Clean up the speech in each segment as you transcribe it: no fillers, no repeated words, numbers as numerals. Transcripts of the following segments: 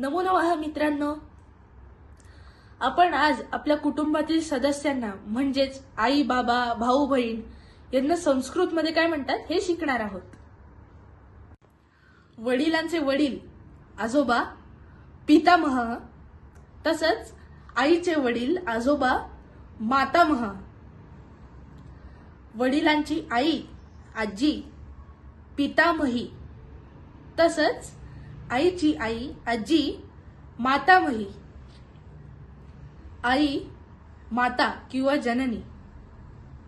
नमो नमः मित्रांनो, आपण आज आपल्या कुटुंबातील सदस्यांना म्हणजेच आई बाबा भाऊ बहीण यांना संस्कृत मध्ये काय म्हणतात हे शिकणार आहोत. वडिलांचे वडील आजोबा पितामह, तसंच आईचे वडील आजोबा मातामह. वडिलांची आई आजी पितामही, तसंच आईची आई आजी मातामही. आई माता किंवा जननी,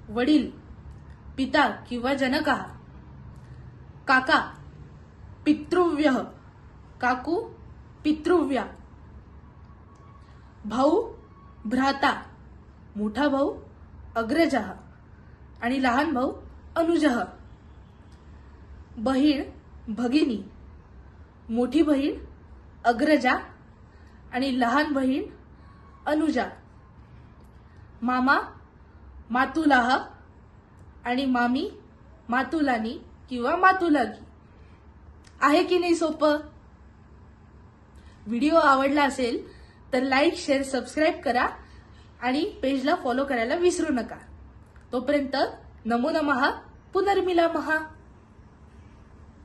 वडील पिता किंवा जनकः, काका पितृव्यः काकू पितृव्या, भाऊ भ्राता, मोठा भाऊ अग्रजः आणि लहान भाऊ अनुजः. बहीण भगिनी, मोठी बहीण अग्रजा आणि लहान बहीण अनुजा. मामा मातुलाह आणि मामी मातुलानी किंवा मातुलागी. आहे की नाही सोपं? व्हिडिओ आवडला असेल तर लाईक शेअर सबस्क्राईब करा आणि पेजला फॉलो करायला विसरू नका. तोपर्यंत नमो नमः, पुनर्मिलामः.